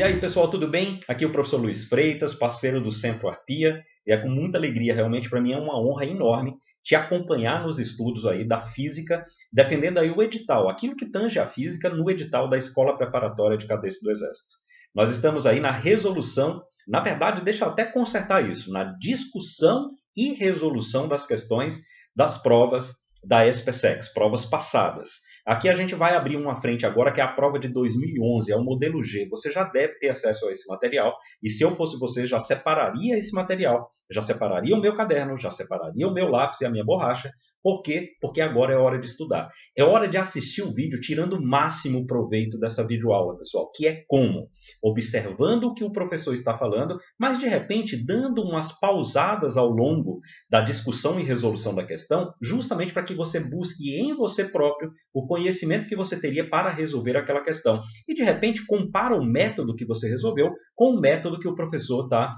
E aí, pessoal, tudo bem? Aqui é o professor Luiz Freitas, parceiro do Centro Arpia, e é com muita alegria, realmente, para mim é uma honra enorme te acompanhar nos estudos aí da física, defendendo aí o edital, aquilo que tange a física no edital da Escola Preparatória de Cadetes do Exército. Nós estamos aí na resolução, na verdade, deixa eu até consertar isso, na discussão e resolução das questões das provas da SPSEC, provas passadas. Aqui a gente vai abrir uma frente agora que é a prova de 2011, é o modelo G. Você já deve ter acesso a esse material e se eu fosse você, já separaria esse material, já separaria o meu caderno, já separaria o meu lápis e a minha borracha. Por quê? Porque agora é hora de estudar. É hora de assistir o vídeo tirando o máximo proveito dessa videoaula, pessoal, que é como? Observando o que o professor está falando, mas de repente dando umas pausadas ao longo da discussão e resolução da questão, justamente para que você busque em você próprio o conhecimento que você teria para resolver aquela questão. E, de repente, compara o método que você resolveu com o método que o professor está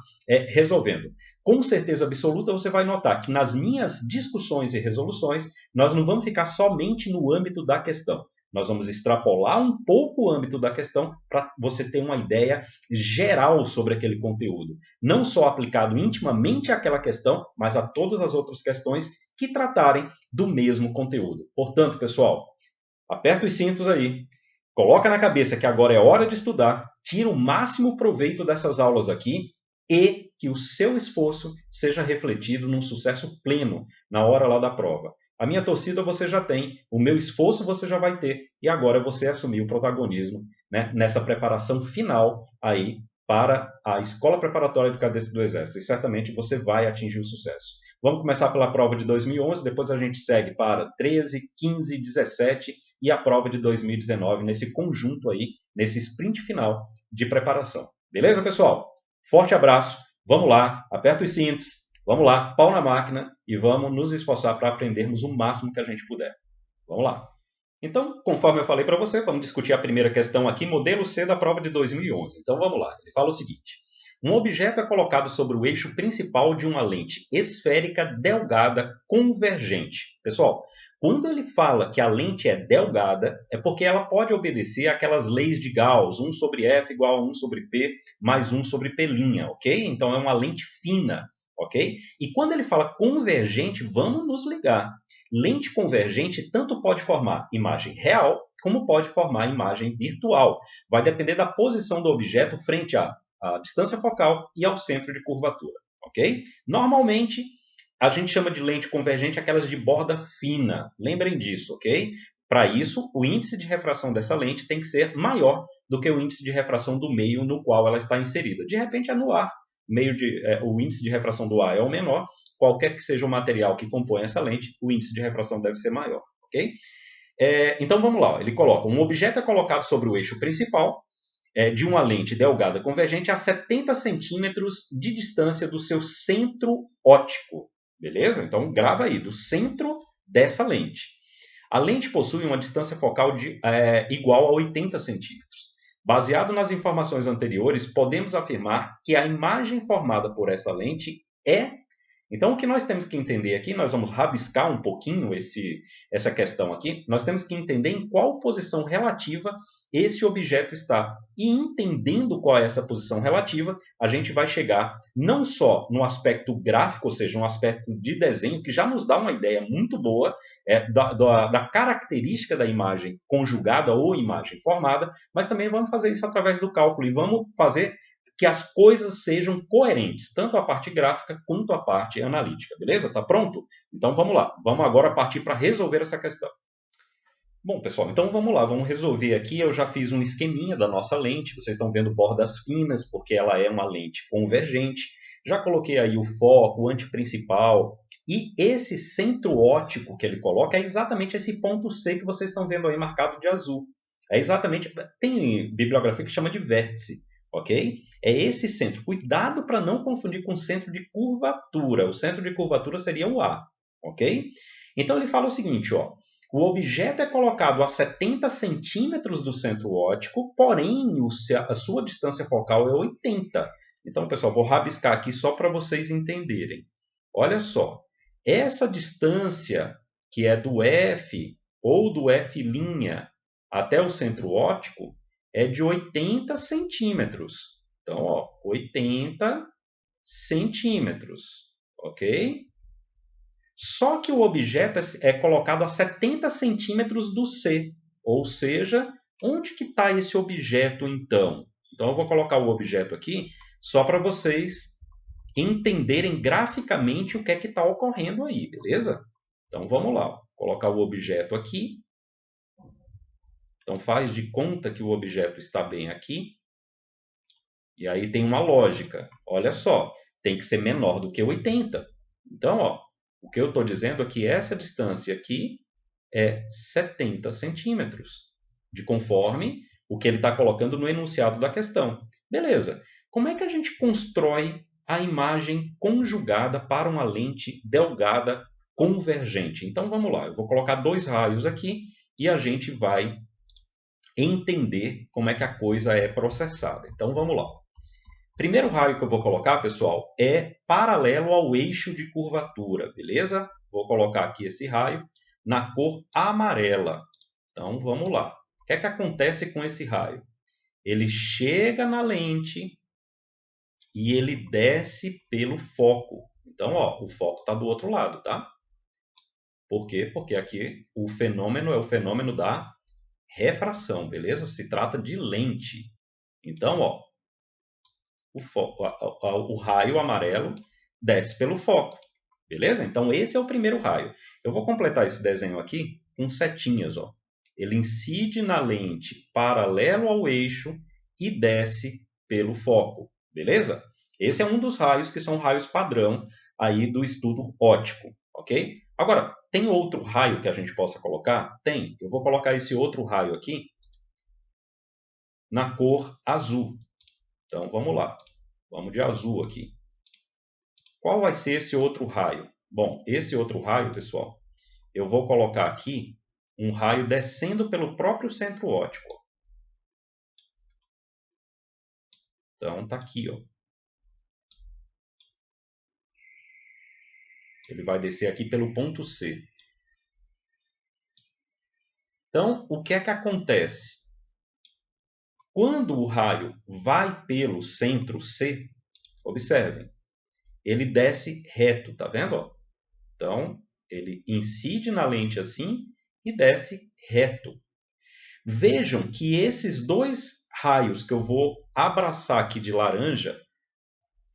resolvendo. Com certeza absoluta, você vai notar que nas minhas discussões e resoluções, nós não vamos ficar somente no âmbito da questão. Nós vamos extrapolar um pouco o âmbito da questão para você ter uma ideia geral sobre aquele conteúdo. Não só aplicado intimamente àquela questão, mas a todas as outras questões que tratarem do mesmo conteúdo. Portanto, pessoal, aperta os cintos aí, coloca na cabeça que agora é hora de estudar, tira o máximo proveito dessas aulas aqui e que o seu esforço seja refletido num sucesso pleno na hora lá da prova. A minha torcida você já tem, o meu esforço você já vai ter e agora você assumir o protagonismo, né, nessa preparação final aí para a Escola Preparatória de Cadetes do Exército e certamente você vai atingir o sucesso. Vamos começar pela prova de 2011, depois a gente segue para 13, 15, 17 e a prova de 2019 nesse conjunto aí, nesse sprint final de preparação. Beleza, pessoal? Forte abraço, vamos lá, aperta os cintos, vamos lá, pau na máquina e vamos nos esforçar para aprendermos o máximo que a gente puder. Vamos lá. Então, conforme eu falei para você, vamos discutir a primeira questão aqui, modelo C da prova de 2011. Então, vamos lá. Ele fala o seguinte: um objeto é colocado sobre o eixo principal de uma lente esférica delgada convergente. Pessoal, quando ele fala que a lente é delgada, é porque ela pode obedecer àquelas leis de Gauss, 1 sobre F igual a 1 sobre P mais 1 sobre P', ok? Então, é uma lente fina, ok? E quando ele fala convergente, vamos nos ligar. Lente convergente tanto pode formar imagem real, como pode formar imagem virtual. Vai depender da posição do objeto frente à distância focal e ao centro de curvatura, ok? Normalmente, a gente chama de lente convergente aquelas de borda fina. Lembrem disso, ok? Para isso, o índice de refração dessa lente tem que ser maior do que o índice de refração do meio no qual ela está inserida. De repente, é no ar. O índice de refração do ar é o menor. Qualquer que seja o material que compõe essa lente, o índice de refração deve ser maior, ok? Então, vamos lá. Ele coloca, um objeto é colocado sobre o eixo principal de uma lente delgada convergente a 70 centímetros de distância do seu centro óptico. Beleza? Então, grava aí, do centro dessa lente. A lente possui uma distância focal igual a 80 centímetros. Baseado nas informações anteriores, podemos afirmar que a imagem formada por essa lente é... Então, o que nós temos que entender aqui, nós vamos rabiscar um pouquinho essa questão aqui, nós temos que entender em qual posição relativa esse objeto está. E entendendo qual é essa posição relativa, a gente vai chegar não só no aspecto gráfico, ou seja, um aspecto de desenho, que já nos dá uma ideia muito boa da característica da imagem conjugada ou imagem formada, mas também vamos fazer isso através do cálculo e vamos fazer que as coisas sejam coerentes, tanto a parte gráfica quanto a parte analítica, beleza? Tá pronto? Então vamos lá, vamos agora partir para resolver essa questão. Bom, pessoal, então vamos lá, vamos resolver aqui. Eu já fiz um esqueminha da nossa lente, vocês estão vendo bordas finas, porque ela é uma lente convergente. Já coloquei aí o foco, o antiprincipal, e esse centro óptico que ele coloca é exatamente esse ponto C que vocês estão vendo aí marcado de azul. É exatamente, tem bibliografia que chama de vértice, ok? É esse centro. Cuidado para não confundir com o centro de curvatura. O centro de curvatura seria o A, ok? Então ele fala o seguinte, ó. O objeto é colocado a 70 centímetros do centro óptico, porém a sua distância focal é 80. Então, pessoal, vou rabiscar aqui só para vocês entenderem. Olha só, essa distância que é do F ou do F' até o centro óptico, é de 80 centímetros. Então, ó, 80 centímetros, ok? Só que o objeto é colocado a 70 centímetros do C, ou seja, onde que está esse objeto então? Então eu vou colocar o objeto aqui só para vocês entenderem graficamente o que é que está ocorrendo aí, beleza? Então vamos lá, vou colocar o objeto aqui. Então faz de conta que o objeto está bem aqui. E aí tem uma lógica. Olha só, tem que ser menor do que 80. Então, ó, o que eu estou dizendo é que essa distância aqui é 70 centímetros, de conforme o que ele está colocando no enunciado da questão. Beleza. Como é que a gente constrói a imagem conjugada para uma lente delgada convergente? Então, vamos lá. Eu vou colocar dois raios aqui e a gente vai entender como é que a coisa é processada. Então, vamos lá. Primeiro raio que eu vou colocar, pessoal, é paralelo ao eixo de curvatura, beleza? Vou colocar aqui esse raio na cor amarela. Então, vamos lá. O que é que acontece com esse raio? Ele chega na lente e ele desce pelo foco. Então, ó, o foco está do outro lado, tá? Por quê? Porque aqui o fenômeno é o fenômeno da refração, beleza? Se trata de lente. Então, ó, o raio amarelo desce pelo foco, beleza? Então, esse é o primeiro raio. Eu vou completar esse desenho aqui com setinhas, ó. Ele incide na lente paralelo ao eixo e desce pelo foco, beleza? Esse é um dos raios que são raios padrão aí do estudo óptico, ok? Agora, tem outro raio que a gente possa colocar? Tem. Eu vou colocar esse outro raio aqui na cor azul. Então, vamos lá. Vamos de azul aqui. Qual vai ser esse outro raio? Bom, esse outro raio, pessoal, eu vou colocar aqui um raio descendo pelo próprio centro óptico. Então, está aqui, ó. Ele vai descer aqui pelo ponto C. Então, o que é que acontece? Quando o raio vai pelo centro C, observem, ele desce reto, tá vendo? Ó? Então, ele incide na lente assim e desce reto. Vejam que esses dois raios que eu vou abraçar aqui de laranja,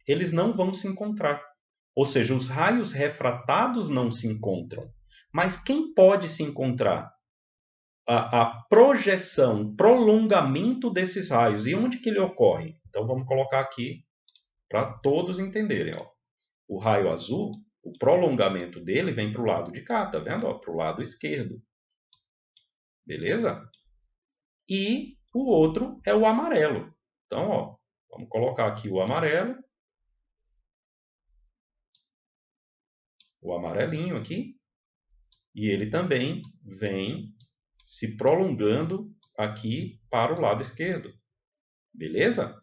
eles não vão se encontrar. Ou seja, os raios refratados não se encontram. Mas quem pode se encontrar? A projeção, prolongamento desses raios. E onde que ele ocorre? Então vamos colocar aqui para todos entenderem. Ó. O raio azul, o prolongamento dele vem para o lado de cá, tá vendo? Para o lado esquerdo. Beleza? E o outro é o amarelo. Então, ó, vamos colocar aqui o amarelo. O amarelinho aqui. E ele também vem se prolongando aqui para o lado esquerdo. Beleza?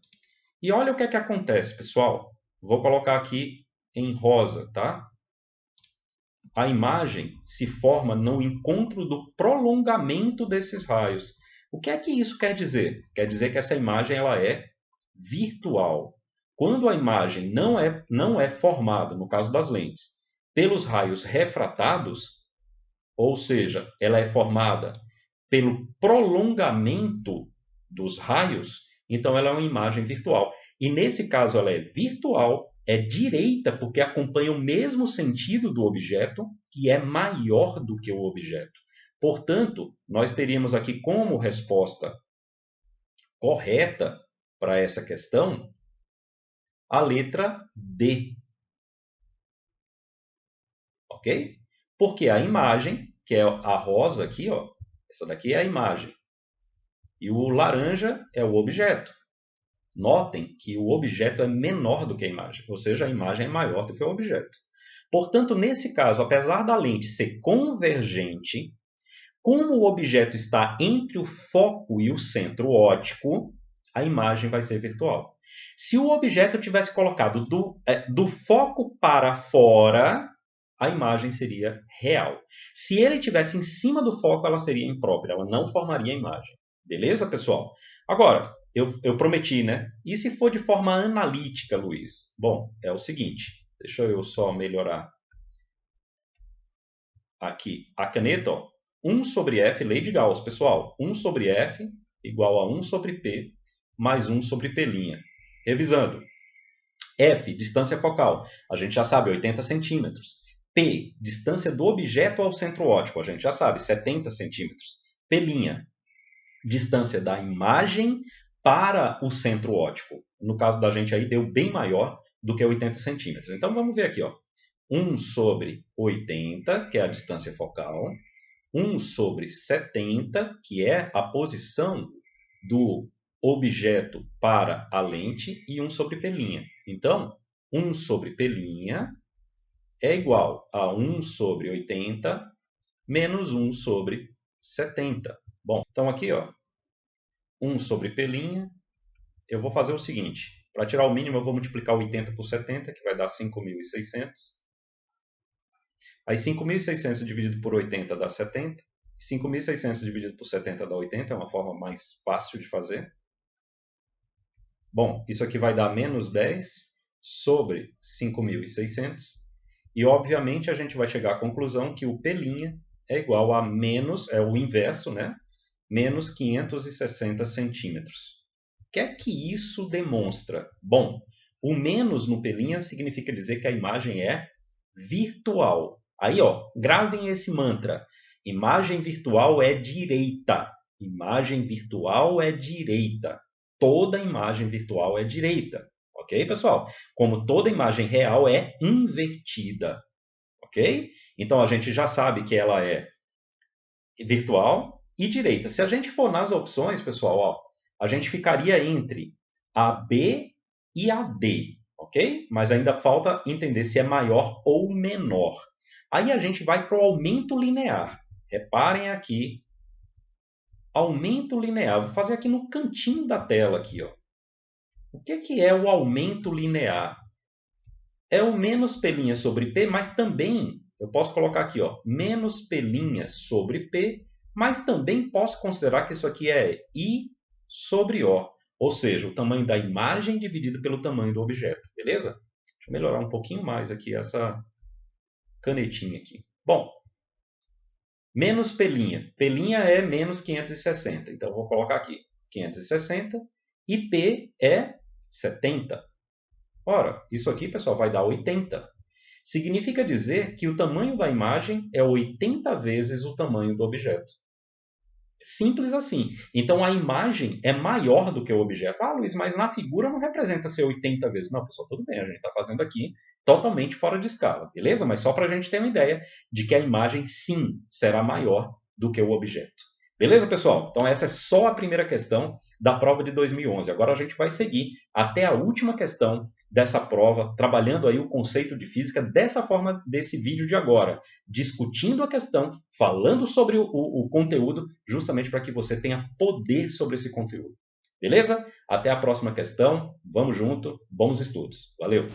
E olha o que é que acontece, pessoal. Vou colocar aqui em rosa, tá? A imagem se forma no encontro do prolongamento desses raios. O que é que isso quer dizer? Quer dizer que essa imagem ela é virtual. Quando a imagem não é formada, no caso das lentes, pelos raios refratados, ou seja, ela é formada pelo prolongamento dos raios, então ela é uma imagem virtual. E nesse caso ela é virtual, é direita porque acompanha o mesmo sentido do objeto e é maior do que o objeto. Portanto, nós teríamos aqui como resposta correta para essa questão a letra D. Ok? Porque a imagem, que é a rosa aqui, ó, essa daqui é a imagem. E o laranja é o objeto. Notem que o objeto é menor do que a imagem, ou seja, a imagem é maior do que o objeto. Portanto, nesse caso, apesar da lente ser convergente, como o objeto está entre o foco e o centro óptico, a imagem vai ser virtual. Se o objeto tivesse colocado do foco para fora, a imagem seria real. Se ele tivesse em cima do foco, ela seria imprópria, ela não formaria a imagem. Beleza, pessoal? Agora, eu prometi, né? E se for de forma analítica, Luiz? Bom, é o seguinte, deixa eu só melhorar aqui a caneta, ó. 1 sobre F, lei de Gauss, pessoal. 1 sobre F igual a 1 sobre P mais 1 sobre P'. Revisando. F, distância focal, a gente já sabe, 80 centímetros. P, distância do objeto ao centro óptico, a gente já sabe, 70 centímetros. P', distância da imagem para o centro óptico. No caso da gente aí, deu bem maior do que 80 centímetros. Então, vamos ver aqui, ó. 1 sobre 80, que é a distância focal. 1 sobre 70, que é a posição do objeto para a lente, e 1 sobre P'. Então, 1 sobre P' é igual a 1 sobre 80 menos 1 sobre 70. Bom, então aqui, ó, 1 sobre P', eu vou fazer o seguinte. Para tirar o mínimo, eu vou multiplicar 80 por 70, que vai dar 5.600. Aí 5.600 dividido por 80 dá 70. 5.600 dividido por 70 dá 80, é uma forma mais fácil de fazer. Bom, isso aqui vai dar menos 10 sobre 5.600. E, obviamente, a gente vai chegar à conclusão que o P' é igual a menos, é o inverso, né? Menos 560 centímetros. O que é que isso demonstra? Bom, o menos no P' significa dizer que a imagem é virtual. Aí, ó, gravem esse mantra. Imagem virtual é direita. Imagem virtual é direita. Toda imagem virtual é direita. Ok, pessoal? Como toda imagem real é invertida. Ok? Então, a gente já sabe que ela é virtual e direita. Se a gente for nas opções, pessoal, ó, a gente ficaria entre a B e a D. Ok? Mas ainda falta entender se é maior ou menor. Aí a gente vai para o aumento linear. Reparem aqui. Aumento linear. Vou fazer aqui no cantinho da tela. Aqui, ó. O que é o aumento linear? É o menos P' sobre P, mas também, eu posso colocar aqui, ó, menos P' sobre P, mas também posso considerar que isso aqui é I sobre O. Ou seja, o tamanho da imagem dividido pelo tamanho do objeto. Beleza? Deixa eu melhorar um pouquinho mais aqui essa canetinha aqui. Bom, menos P'. P' é menos 560. Então, eu vou colocar aqui 560. E P é 70. Ora, isso aqui, pessoal, vai dar 80. Significa dizer que o tamanho da imagem é 80 vezes o tamanho do objeto. Simples assim. Então, a imagem é maior do que o objeto. Ah, Luiz, mas na figura não representa ser 80 vezes. Não, pessoal, tudo bem. A gente está fazendo aqui totalmente fora de escala, beleza? Mas só para a gente ter uma ideia de que a imagem, sim, será maior do que o objeto. Beleza, pessoal? Então, essa é só a primeira questão da prova de 2011. Agora a gente vai seguir até a última questão dessa prova, trabalhando aí o conceito de física dessa forma, desse vídeo de agora, discutindo a questão, falando sobre o conteúdo, justamente para que você tenha poder sobre esse conteúdo. Beleza? Até a próxima questão. Vamos junto. Bons estudos. Valeu!